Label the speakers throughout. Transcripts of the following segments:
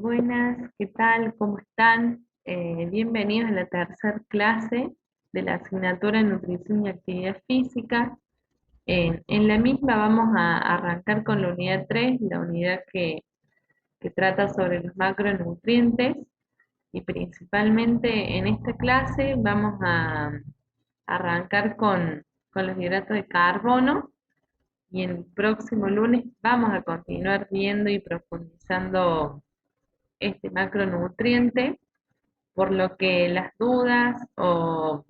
Speaker 1: Buenas, ¿qué tal? ¿Cómo están? Bienvenidos a la tercera clase de la asignatura de Nutrición y Actividad Física. En la misma vamos a arrancar con la unidad 3, la unidad que trata sobre los macronutrientes y principalmente en esta clase vamos a arrancar con los hidratos de carbono y el próximo lunes vamos a continuar viendo y profundizando este macronutriente, por lo que las dudas o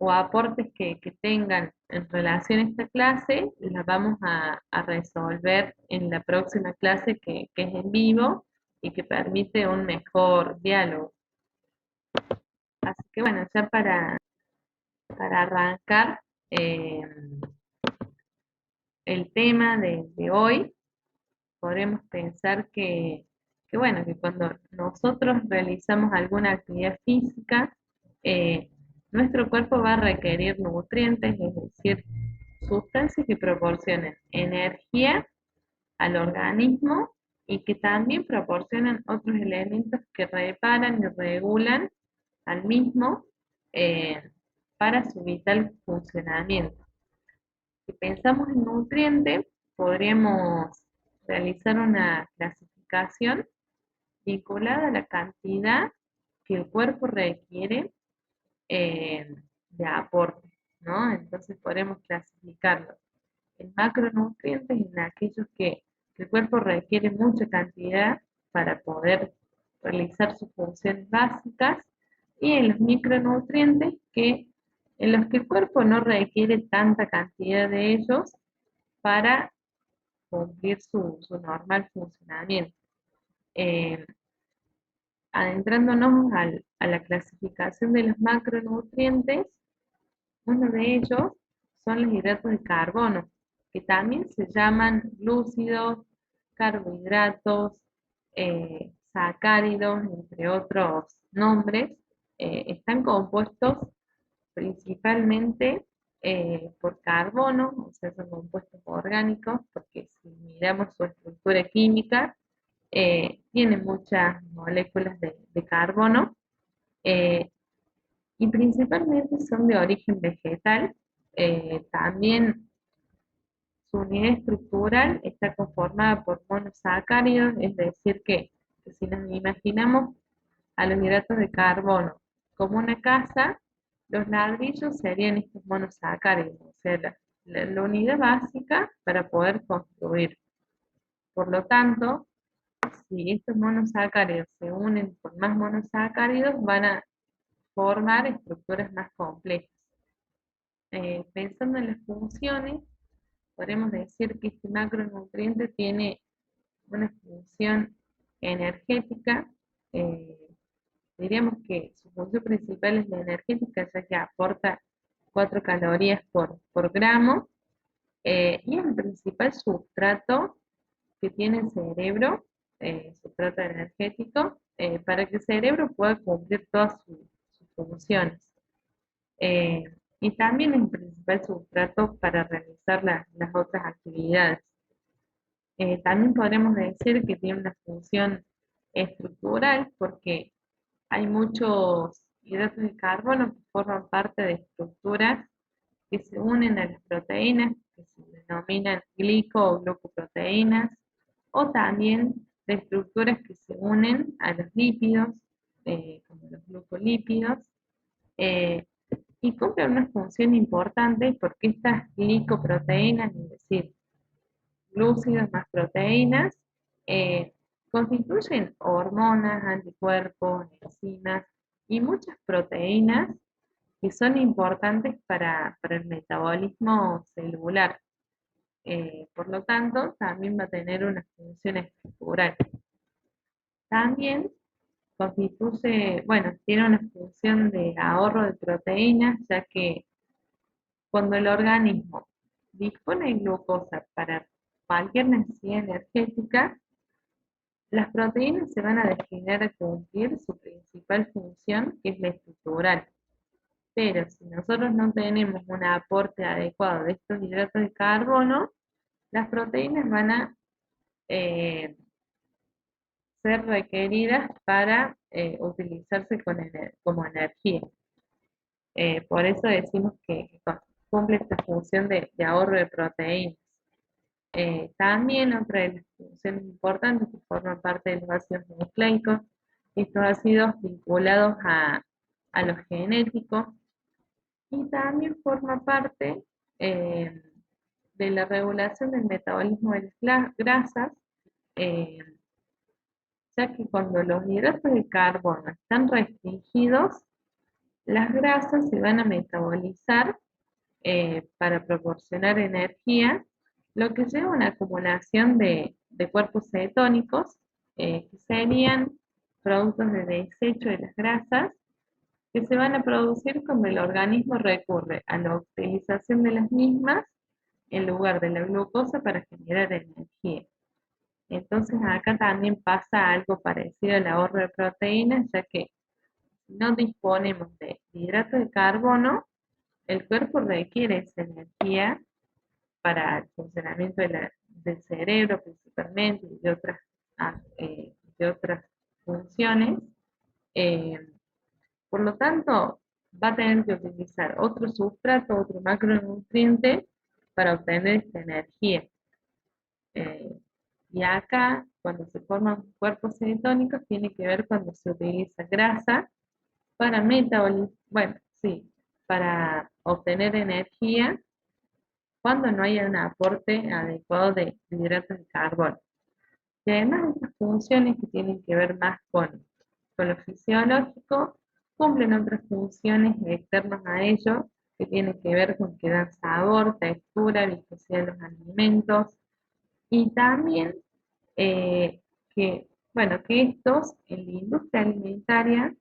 Speaker 1: aportes que tengan en relación a esta clase las vamos a resolver en la próxima clase que es en vivo y que permite un mejor diálogo. Así que bueno, ya para arrancar eh, el tema de hoy, podremos pensar bueno, que cuando nosotros realizamos alguna actividad física, eh, nuestro cuerpo va a requerir nutrientes, es decir, sustancias que proporcionen energía al organismo y que también proporcionan otros elementos que reparan y regulan al mismo eh, para su vital funcionamiento. Si pensamos en nutrientes, podríamos realizar una clasificación vinculada a la cantidad que el cuerpo requiere eh, de aporte, ¿no? Entonces podemos clasificarlos en macronutrientes, en aquellos que el cuerpo requiere mucha cantidad para poder realizar sus funciones básicas, y en los micronutrientes en los que el cuerpo no requiere tanta cantidad de ellos para cumplir su normal funcionamiento. Eh, Adentrándonos a la clasificación de los macronutrientes, uno de ellos son los hidratos de carbono, que también se llaman glúcidos, carbohidratos, sacáridos, entre otros nombres. Están compuestos principalmente por carbono, o sea, son compuestos orgánicos, porque si miramos su estructura química, tiene muchas moléculas de carbono, eh, y principalmente son de origen vegetal. También su unidad estructural está conformada por monosacáridos, es decir, que si nos imaginamos a los hidratos de carbono como una casa, los ladrillos serían estos monosacáridos, o sea, la unidad básica para poder construir. Por lo tanto, si estos monosacáridos se unen con más monosacáridos, van a formar estructuras más complejas. Pensando en las funciones, podemos decir que este macronutriente tiene una función energética. eh, Diríamos que su función principal es la energética, ya que aporta 4 calorías por gramo, y es el principal sustrato que tiene el cerebro, sustrato energético, para que el cerebro pueda cumplir todas sus funciones. Eh, y también es el principal sustrato para realizar las otras actividades. También podremos decir que tiene una función estructural porque hay muchos hidratos de carbono que forman parte de estructuras que se unen a las proteínas, que se denominan glico o glucoproteínas, o también de estructuras que se unen a los lípidos, como los glucolípidos, eh, y cumplen una función importante porque estas glicoproteínas, es decir, glúcidos más proteínas, eh, constituyen hormonas, anticuerpos, enzimas y muchas proteínas que son importantes para el metabolismo celular. Por lo tanto, también va a tener una función estructural. También constituye, bueno, tiene una función de ahorro de proteínas, ya que cuando el organismo dispone de glucosa para cualquier necesidad energética, las proteínas se van a destinar a cumplir su principal función, que es la estructural. Pero si nosotros no tenemos un aporte adecuado de estos hidratos de carbono, las proteínas van a eh, ser requeridas para utilizarse como energía. Por eso decimos que cumple esta función de ahorro de proteínas. También otra de las funciones importantes que forman parte de los ácidos nucleicos, estos ácidos vinculados a lo genético, y también forma parte eh, de la regulación del metabolismo de las grasas, eh, ya que cuando los hidratos de carbono están restringidos, las grasas se van a metabolizar para proporcionar energía, lo que lleva a una acumulación de cuerpos cetónicos, que serían productos de desecho de las grasas, que se van a producir cuando el organismo recurre a la utilización de las mismas en lugar de la glucosa para generar energía. Entonces acá también pasa algo parecido al ahorro de proteínas, ya que si no disponemos de hidratos de carbono, el cuerpo requiere esa energía para el funcionamiento del cerebro principalmente y de otras funciones. Eh, por lo tanto, va a tener que utilizar otro sustrato, otro macronutriente para obtener esta energía. Eh, y acá, cuando se forman cuerpos cetónicos, tiene que ver cuando se utiliza grasa para metabolizar, bueno, sí, para obtener energía cuando no haya un aporte adecuado de hidratos de carbono. Y además de estas funciones que tienen que ver más con lo fisiológico, cumplen otras funciones externas a ello, que tienen que ver con que dan sabor, textura, viscosidad de los alimentos, y también que estos en la industria alimentaria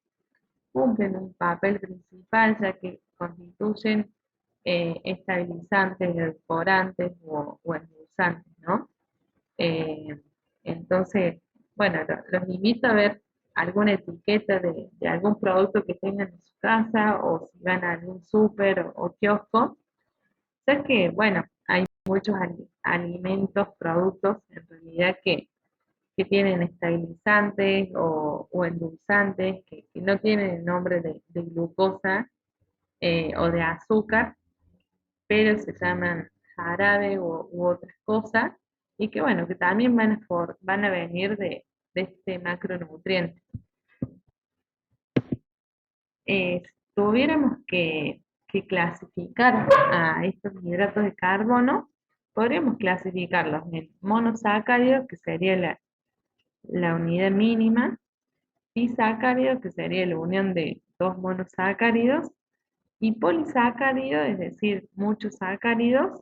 Speaker 1: cumplen un papel principal, ya que constituyen estabilizantes, edulcorantes o endulzantes, ¿no? Eh, entonces, bueno, los invito a ver alguna etiqueta de algún producto que tengan en su casa o si van a algún súper o kiosco, ya que, bueno, hay muchos alimentos, productos en realidad que tienen estabilizantes o endulzantes, que no tienen el nombre de glucosa o de azúcar, pero se llaman jarabe u otras cosas, y que bueno, que también van a venir de este macronutriente. Si tuviéramos que clasificar a estos hidratos de carbono, podríamos clasificarlos en monosacáridos, que sería la unidad mínima, disacáridos, que sería la unión de dos monosacáridos, y polisacáridos, es decir, muchos sacáridos,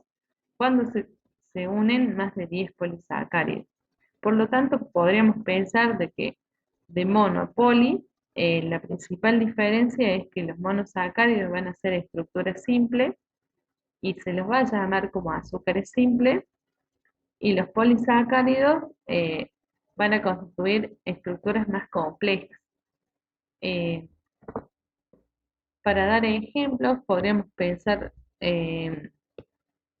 Speaker 1: cuando se unen más de 10 polisacáridos. Por lo tanto, podríamos pensar de que de mono a poli, la principal diferencia es que los monosacáridos van a ser estructuras simples y se los va a llamar como azúcares simples, y los polisacáridos van a constituir estructuras más complejas. Eh, para dar ejemplos, podríamos pensar que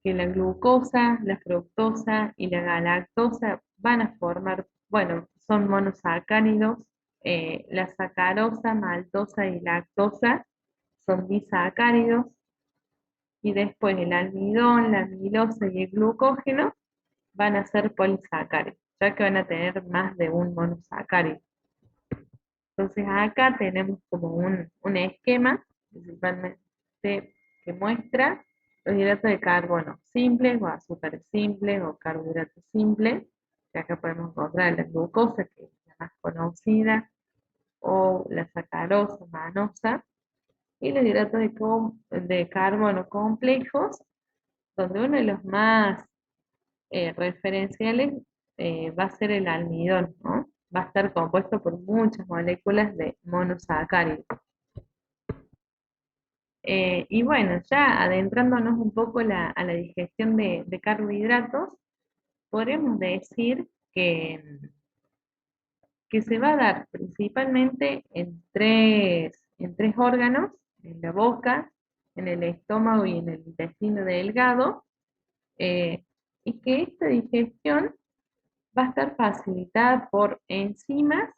Speaker 1: la glucosa, la fructosa y la galactosa van a formar, bueno, son monosacáridos, la sacarosa, maltosa y lactosa son disacáridos, y después el almidón, la amilosa y el glucógeno van a ser polisacáridos, ya que van a tener más de un monosacárido. Entonces acá tenemos como un esquema, principalmente que muestra los hidratos de carbono simples o azúcares simples o carbohidratos simples, que acá podemos encontrar la glucosa, que es la más conocida, o la sacarosa, manosa, y los hidratos de carbono complejos, donde uno de los más referenciales va a ser el almidón, ¿no? Va a estar compuesto por muchas moléculas de monosacáridos. Y bueno, ya adentrándonos un poco a la digestión de carbohidratos, podemos decir que se va a dar principalmente en tres órganos: en la boca, en el estómago y en el intestino delgado, eh, y que esta digestión va a estar facilitada por enzimas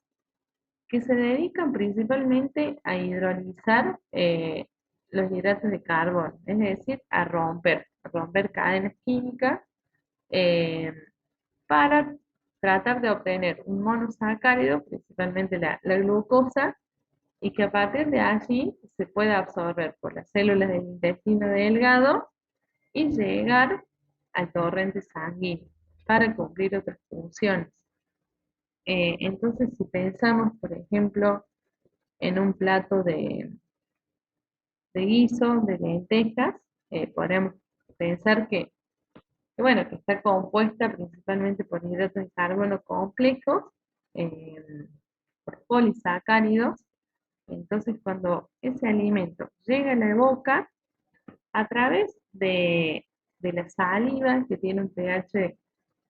Speaker 1: que se dedican principalmente a hidrolizar los hidratos de carbono, es decir, a romper cadenas químicas eh, para tratar de obtener un monosacárido, principalmente la glucosa, y que a partir de allí se pueda absorber por las células del intestino delgado y llegar al torrente sanguíneo para cumplir otras funciones. Entonces, si pensamos, por ejemplo, en un plato de guiso, de lentejas, podemos pensar bueno, que está compuesta principalmente por hidratos de carbono complejos, eh, por polisacáridos. Entonces, cuando ese alimento llega a la boca, a través de la saliva, que tiene un pH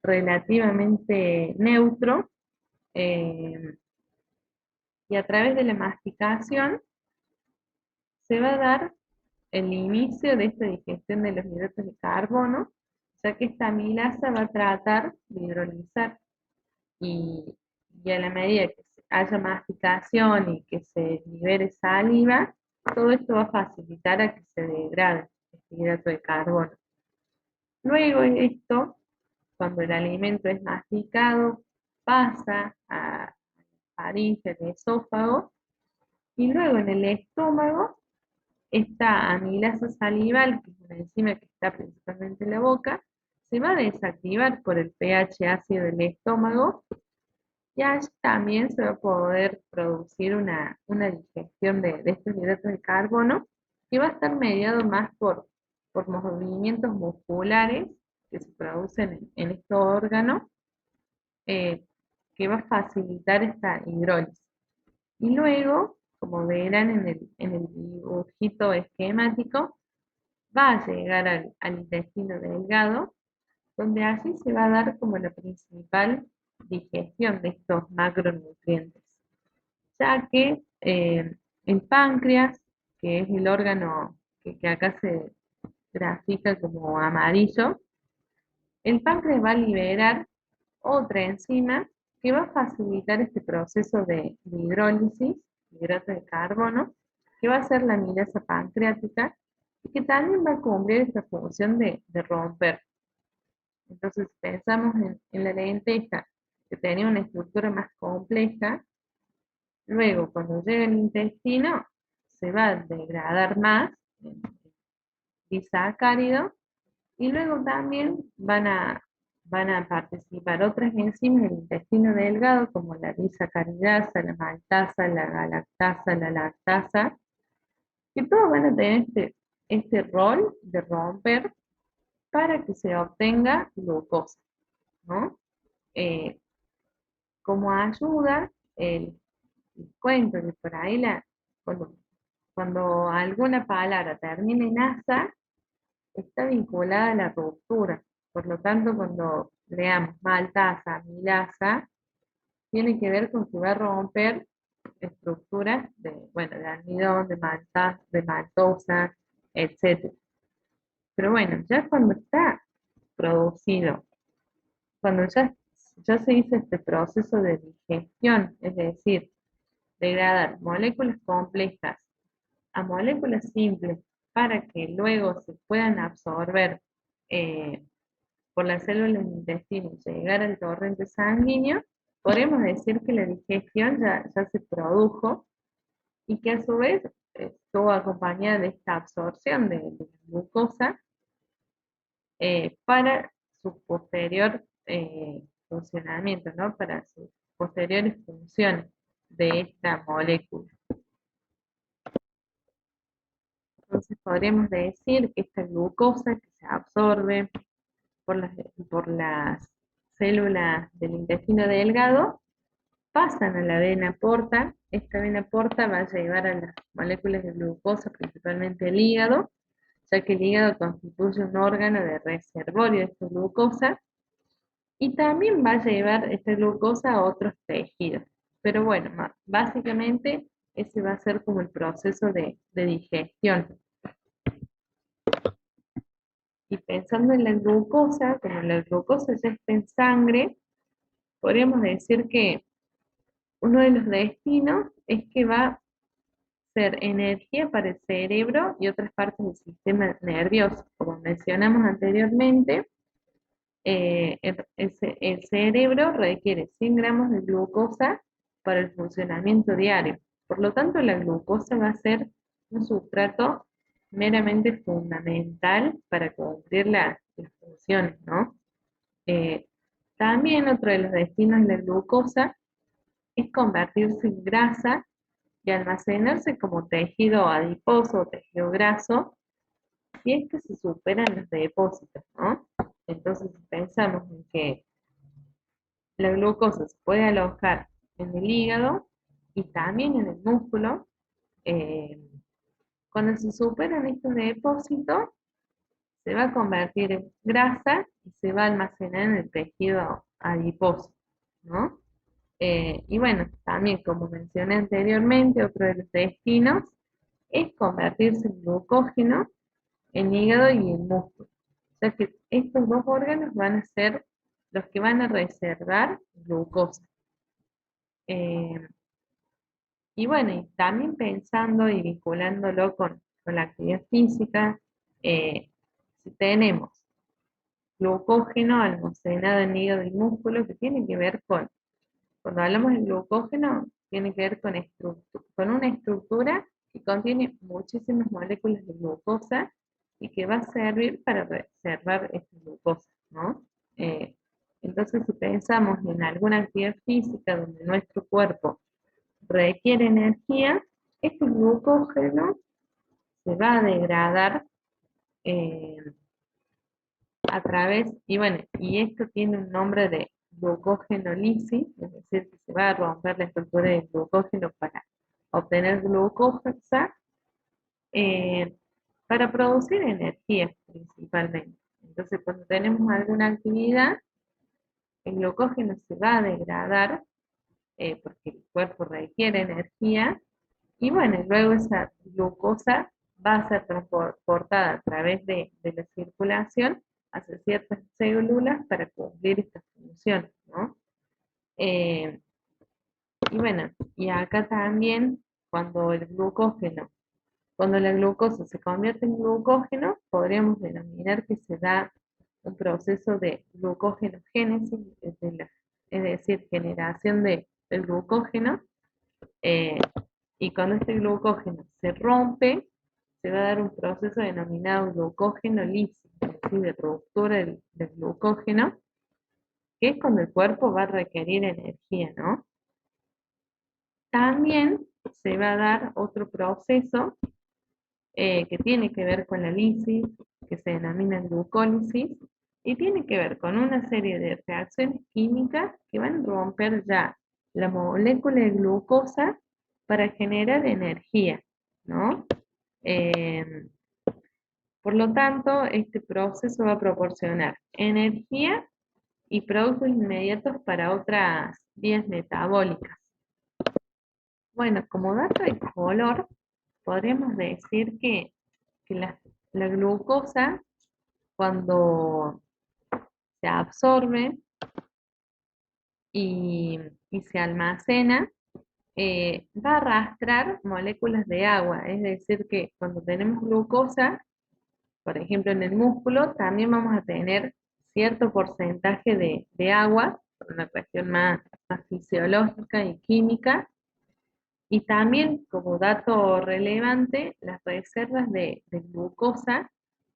Speaker 1: relativamente neutro, eh, y a través de la masticación, se va a dar el inicio de esta digestión de los hidratos de carbono, ya que esta amilasa va a tratar de hidrolizar y, y a la medida que haya masticación y que se libere saliva, todo esto va a facilitar a que se degrade este hidrato de carbono. Luego esto, cuando el alimento es masticado, pasa a la faringe, al esófago, y luego en el estómago, esta amilasa salival, que es una enzima que está principalmente en la boca, se va a desactivar por el pH ácido del estómago y allí también se va a poder producir una digestión de estos hidratos de carbono que va a estar mediado más por movimientos musculares que se producen en estos órganos, eh, que va a facilitar esta hidrólisis. Y luego, como verán en el dibujito esquemático, va a llegar al intestino delgado, donde así se va a dar como la principal digestión de estos macronutrientes, ya que el páncreas, que es el órgano que acá se grafica como amarillo, el páncreas va a liberar otra enzima que va a facilitar este proceso de hidrólisis, hidrato de carbono, que va a ser la amilasa pancreática y que también va a cumplir esta función de romper. Entonces pensamos en la lenteja, que tenía una estructura más compleja, luego cuando llega al intestino se va a degradar más en disacárido y luego también van a participar otras enzimas del intestino delgado como la disacaridasa, la maltasa, la galactasa, la lactasa, que todos van a tener este rol de romper para que se obtenga glucosa, ¿no? Eh, Como ayuda, les cuento que por ahí cuando, cuando alguna palabra termina en asa, está vinculada a la ruptura. Por lo tanto, cuando leamos maltasa, amilasa, tiene que ver con que va a romper estructuras bueno, de almidón, de maltosa, etc. Pero bueno, ya cuando está producido, cuando ya se hizo este proceso de digestión, es decir, degradar moléculas complejas a moléculas simples para que luego se puedan absorber eh, por las células del intestino y llegar al torrente sanguíneo, podemos decir que la digestión ya se produjo y que a su vez estuvo acompañada de esta absorción de glucosa para su posterior funcionamiento, ¿no? Para sus posteriores funciones de esta molécula. Entonces podríamos decir que esta glucosa que se absorbe por por las células del intestino delgado pasan a la vena porta. Esta vena porta va a llevar a las moléculas de glucosa, principalmente el hígado, ya que el hígado constituye un órgano de reservorio de esta glucosa y también va a llevar esta glucosa a otros tejidos. Pero bueno, básicamente ese va a ser como el proceso de digestión. Y pensando en la glucosa, como la glucosa ya está en sangre, podríamos decir que uno de los destinos es que va a ser energía para el cerebro y otras partes del sistema nervioso. Como mencionamos anteriormente, el cerebro requiere 100 gramos de glucosa para el funcionamiento diario. Por lo tanto, la glucosa va a ser un sustrato meramente fundamental para cumplir las funciones, ¿no? Eh, También otro de los destinos de la glucosa es convertirse en grasa y almacenarse como tejido adiposo o tejido graso si es que se superan los depósitos, ¿no? Entonces, si pensamos en que la glucosa se puede alojar en el hígado y también en el músculo, eh, cuando se superan estos depósitos, se va a convertir en grasa y se va a almacenar en el tejido adiposo, ¿no? Y bueno, también como mencioné anteriormente, otro de los destinos es convertirse en glucógeno en hígado y en músculo. O sea que estos dos órganos van a ser los que van a reservar glucosa. Eh, y bueno, y también pensando y vinculándolo con la actividad física, eh, si tenemos glucógeno almacenado en hígado y músculo, que tiene que ver cuando hablamos de glucógeno, tiene que ver con una estructura que contiene muchísimas moléculas de glucosa y que va a servir para reservar esta glucosa, ¿no? Eh, entonces, si pensamos en alguna actividad física donde nuestro cuerpo requiere energía, este glucógeno se va a degradar eh, a través, y bueno, y esto tiene un nombre de glucogenolisis, es decir, que se va a romper la estructura del glucógeno para obtener glucosa, eh, para producir energía principalmente. Entonces, cuando tenemos alguna actividad, el glucógeno se va a degradar porque el cuerpo requiere energía y bueno, luego esa glucosa va a ser transportada a través de la circulación hacia ciertas células para cumplir estas funciones, ¿no? Eh, y bueno, y acá también cuando la glucosa se convierte en glucógeno, podríamos denominar que se da un proceso de glucógenogénesis, es decir, generación del glucógeno, eh, y cuando este glucógeno se rompe, se va a dar un proceso denominado glucógenolisis, es decir, de ruptura del glucógeno, que es cuando el cuerpo va a requerir energía, ¿no? También se va a dar otro proceso que tiene que ver con la lisis, que se denomina glucólisis, y tiene que ver con una serie de reacciones químicas que van a romper ya la molécula de glucosa para generar energía, ¿no? Eh, por lo tanto, este proceso va a proporcionar energía y productos inmediatos para otras vías metabólicas. Bueno, como dato de color, podríamos decir que la glucosa, cuando se absorbe y, y se almacena, va a arrastrar moléculas de agua. Es decir, que cuando tenemos glucosa, por ejemplo en el músculo, también vamos a tener cierto porcentaje de agua, por una cuestión más fisiológica y química. Y también, como dato relevante, las reservas de glucosa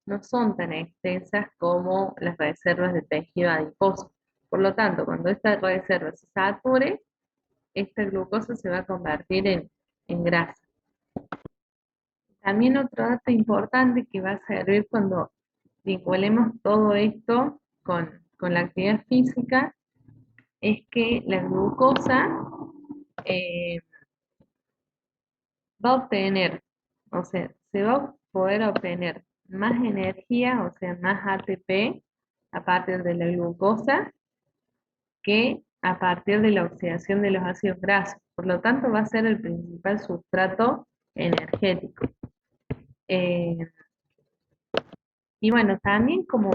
Speaker 1: no son tan extensas como las reservas de tejido adiposo. Por lo tanto, cuando esta reserva se sature, esta glucosa se va a convertir en grasa. También otro dato importante que va a servir cuando vinculemos todo esto con la actividad física es que la glucosa eh, va a obtener, o sea, se va a poder obtener más energía, o sea, más ATP a partir de la glucosa que a partir de la oxidación de los ácidos grasos. Por lo tanto, va a ser el principal sustrato energético. Eh, y bueno, también como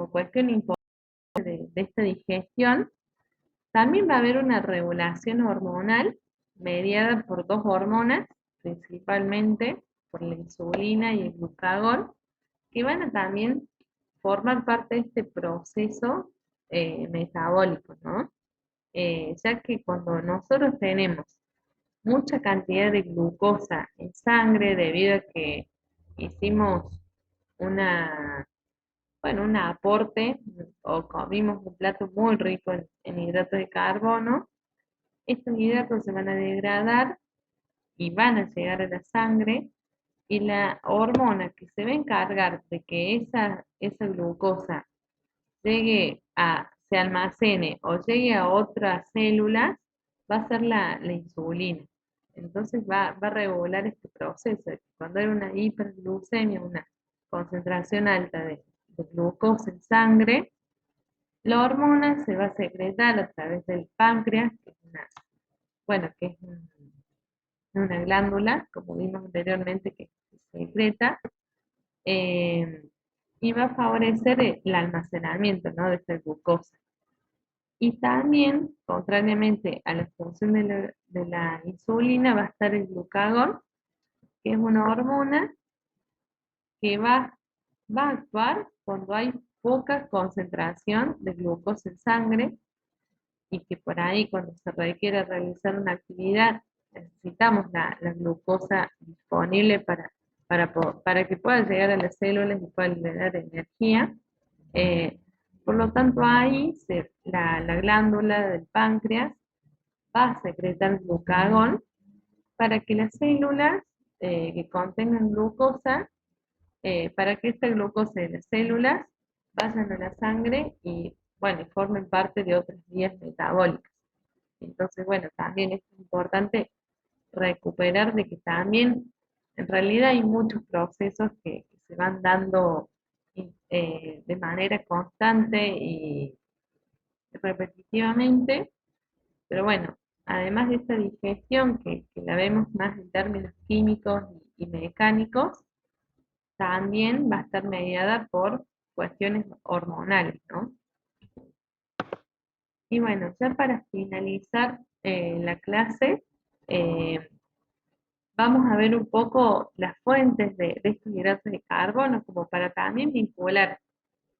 Speaker 1: cuestión importante de esta digestión, también va a haber una regulación hormonal mediada por dos hormonas, principalmente por la insulina y el glucagón, que van a también formar parte de este proceso metabólico, ¿no? Ya que cuando nosotros tenemos mucha cantidad de glucosa en sangre debido a que hicimos una, bueno, un aporte o comimos un plato muy rico en hidratos de carbono, estos hidratos se van a degradar y van a llegar a la sangre y la hormona que se va a encargar de que esa glucosa se almacene o llegue a otras células, va a ser la insulina. Entonces va a regular este proceso. Cuando hay una hiperglucemia, una concentración alta de glucosa en sangre, la hormona se va a secretar a través del páncreas, que es bueno, que es una glándula, como vimos anteriormente, que se secreta, eh, y va a favorecer el almacenamiento, ¿no?, de esta glucosa. Y también, contrariamente a la función de la insulina, va a estar el glucagón, que es una hormona que va a actuar cuando hay poca concentración de glucosa en sangre y que por ahí cuando se requiere realizar una actividad necesitamos la glucosa disponible para que pueda llegar a las células y pueda liberar energía. Eh, por lo tanto, ahí la glándula del páncreas va a secretar glucagón para que las células que contengan glucosa, para que esta glucosa de las células vayan a la sangre y, bueno, y formen parte de otras vías metabólicas. Entonces, bueno, también es importante recuperar de que también en realidad hay muchos procesos que se van dando de manera constante y repetitivamente, pero bueno, además de esta digestión que la vemos más en términos químicos y mecánicos, también va a estar mediada por cuestiones hormonales, ¿no? Y bueno, ya para finalizar la clase, eh, vamos a ver un poco las fuentes de estos hidratos de carbono, como para también vincular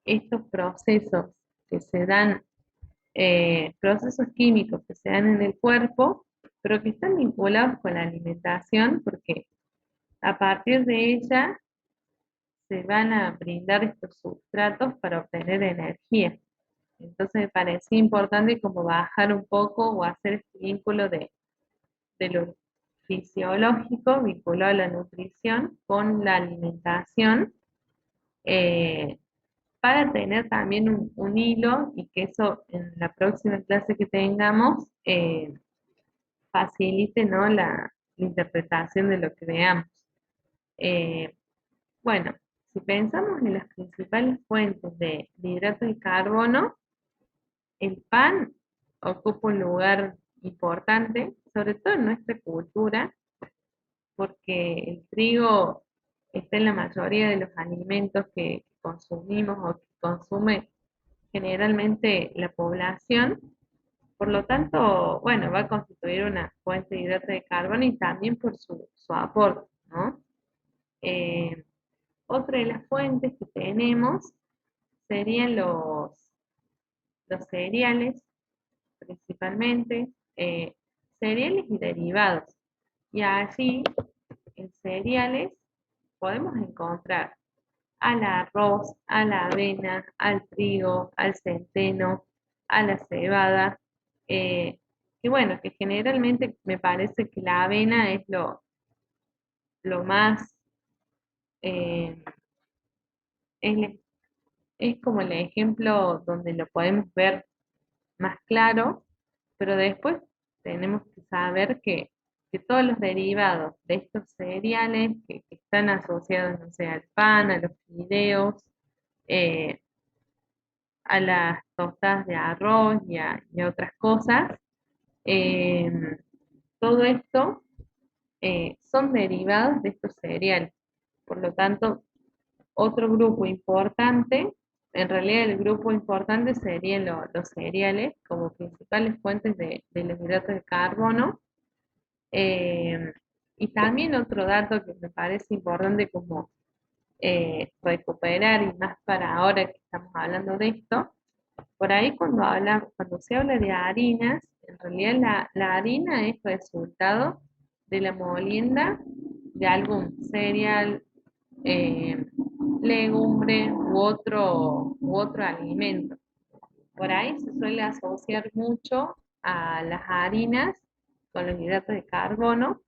Speaker 1: estos procesos que se dan, procesos químicos que se dan en el cuerpo, pero que están vinculados con la alimentación, porque a partir de ella se van a brindar estos sustratos para obtener energía. Entonces me parecía importante como bajar un poco o hacer este vínculo de lo fisiológico vinculado a la nutrición con la alimentación, eh, para tener también un hilo y que eso en la próxima clase que tengamos facilite, ¿no?, la interpretación de lo que veamos. Eh, bueno, si pensamos en las principales fuentes de hidratos de carbono, el pan ocupa un lugar importante, sobre todo en nuestra cultura, porque el trigo está en la mayoría de los alimentos que consumimos o que consume generalmente la población. Por lo tanto, bueno, va a constituir una fuente de hidrato de carbono y también por su aporte, ¿no? Eh, Otra de las fuentes que tenemos serían los cereales, principalmente, cereales y derivados. Y allí, en cereales, podemos encontrar al arroz, a la avena, al trigo, al centeno, a la cebada, eh, que bueno, que generalmente me parece que la avena es lo más, eh, es, es como el ejemplo donde lo podemos ver más claro, pero después tenemos que saber que todos los derivados de estos cereales que están asociados, no sé, al pan, a los fideos, eh, a las tostadas de arroz y a otras cosas, eh, todo esto son derivados de estos cereales. Por lo tanto, otro grupo importante en realidad el grupo importante serían los cereales como principales fuentes de los hidratos de carbono. Eh, y también otro dato que me parece importante como recuperar, y más para ahora que estamos hablando de esto, por ahí cuando se habla de harinas, en realidad la harina es resultado de la molienda de algún cereal, eh, legumbre u otro alimento. Por ahí se suele asociar mucho a las harinas con los hidratos de carbono,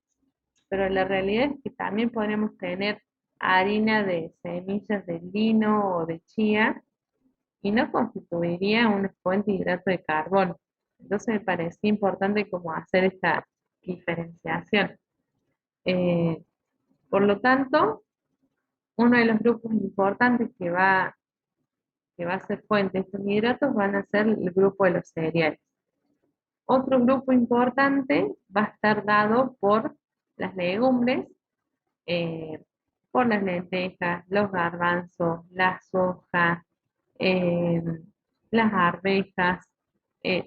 Speaker 1: pero la realidad es que también podemos tener harina de semillas de lino o de chía y no constituiría una fuente de hidrato de carbono. Entonces me parecía importante como hacer esta diferenciación. Eh, por lo tanto, uno de los grupos importantes que va a ser fuente de estos hidratos van a ser el grupo de los cereales. Otro grupo importante va a estar dado por las legumbres, eh, por las lentejas, los garbanzos, la soja, eh, las arvejas,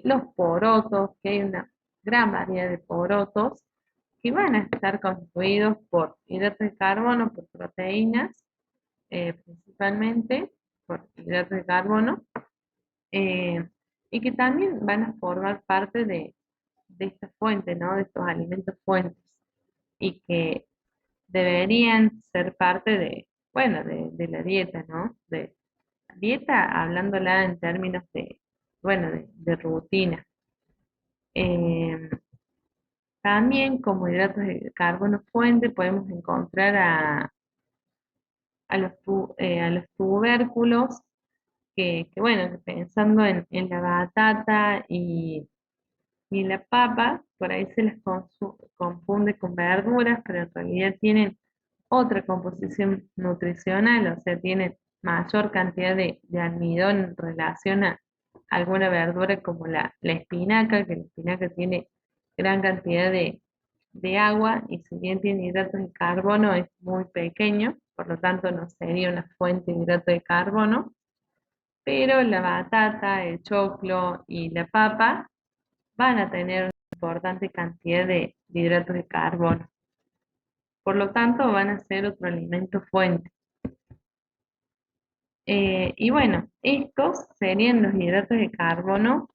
Speaker 1: los porotos, que hay una gran variedad de porotos que van a estar constituidos por hidratos de carbono, por proteínas, principalmente por hidratos de carbono, eh, y que también van a formar parte de esta fuente, ¿no? De estos alimentos fuentes, y que deberían ser parte bueno, de la dieta, ¿no? De dieta, hablándola en términos bueno, de rutina. Eh, También como hidratos de carbono fuente podemos encontrar a los tubérculos, bueno, que pensando en la batata y la papa, por ahí se las confunde con verduras, pero en realidad tienen otra composición nutricional, o sea, tienen mayor cantidad de almidón en relación a alguna verdura como la espinaca, que la espinaca tiene gran cantidad de agua y si bien tiene hidratos de carbono es muy pequeño, por lo tanto no sería una fuente de hidrato de carbono, pero la batata, el choclo y la papa van a tener una importante cantidad de hidratos de carbono. Por lo tanto, van a ser otro alimento fuente. Y bueno, estos serían los hidratos de carbono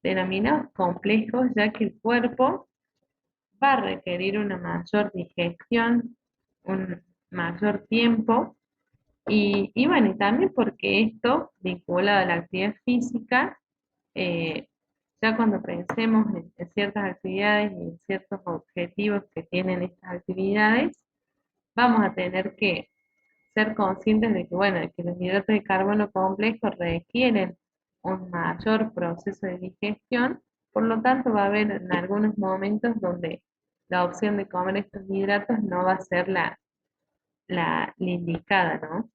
Speaker 1: denominados complejos, ya que el cuerpo va a requerir una mayor digestión, un mayor tiempo, y bueno, y también porque esto, vinculado a la actividad física, eh, ya cuando pensemos en ciertas actividades y en ciertos objetivos que tienen estas actividades, vamos a tener que ser conscientes de que, bueno, de que los hidratos de carbono complejos requieren un mayor proceso de digestión, por lo tanto va a haber en algunos momentos donde la opción de comer estos hidratos no va a ser la indicada, ¿no?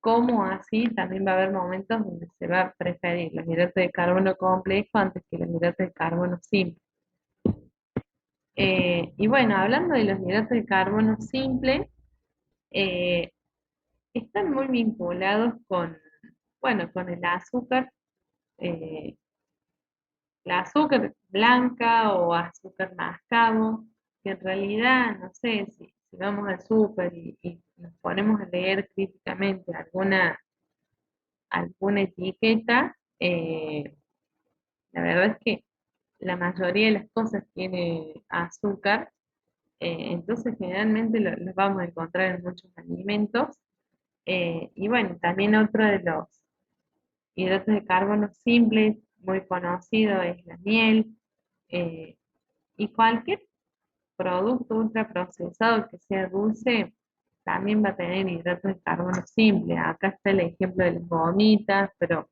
Speaker 1: Como así también va a haber momentos donde se va a preferir los hidratos de carbono complejo antes que los hidratos de carbono simples. Y bueno, hablando de los hidratos de carbono simple, eh, están muy vinculados bueno, con el azúcar, eh, la azúcar blanca o azúcar mascabo, que en realidad, no sé, si vamos al súper y nos ponemos a leer críticamente alguna etiqueta, la verdad es que la mayoría de las cosas tiene azúcar, entonces generalmente los vamos a encontrar en muchos alimentos. Y bueno, también otro de los hidratos de carbono simples, muy conocido, es la miel, eh, y cualquier producto ultraprocesado que sea dulce también va a tener hidratos de carbono simple. Acá está el ejemplo de las gomitas, pero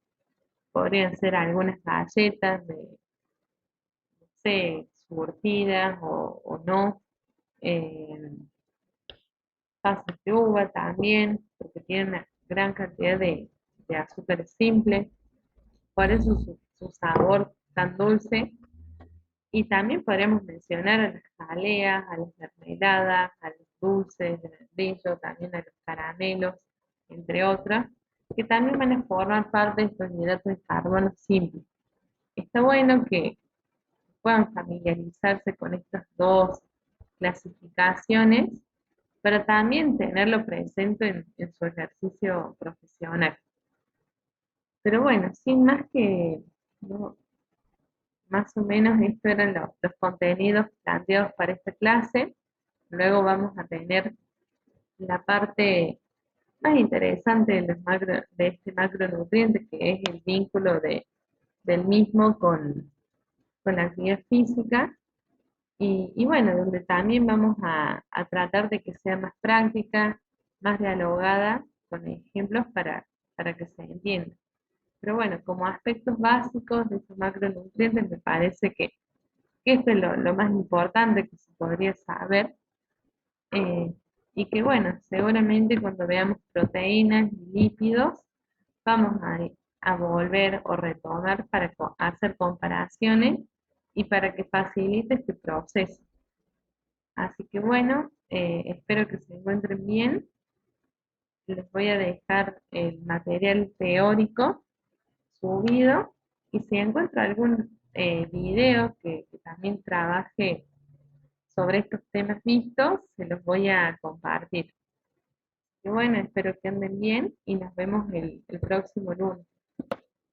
Speaker 1: podrían ser algunas galletas de, no sé, surtidas o no. Eh, Pasas de uva también, porque tienen una gran cantidad de azúcar simple, por eso su sabor tan dulce. Y también podríamos mencionar a las jaleas, a las mermeladas, a los dulces de membrillo, también a los caramelos, entre otras, que también van a formar parte de estos hidratos de carbono simples. Está bueno que puedan familiarizarse con estas dos clasificaciones, pero también tenerlo presente en su ejercicio profesional. Pero bueno, sin más que, ¿no? Más o menos estos eran los contenidos planteados para esta clase. Luego vamos a tener la parte más interesante de, de este macronutriente, que es el vínculo del mismo con la actividad física. Y bueno, donde también vamos a tratar de que sea más práctica, más dialogada, con ejemplos para que se entienda. Pero bueno, como aspectos básicos de estos macronutrientes, me parece que esto es lo más importante que se podría saber. eh, y que bueno, seguramente cuando veamos proteínas y lípidos, vamos a volver o retomar para hacer comparaciones y para que facilite este proceso. Así que bueno, espero que se encuentren bien. Les voy a dejar el material teórico subido y si encuentro algún video que también trabaje sobre estos temas vistos, se los voy a compartir. Y bueno, espero que anden bien y nos vemos el próximo lunes.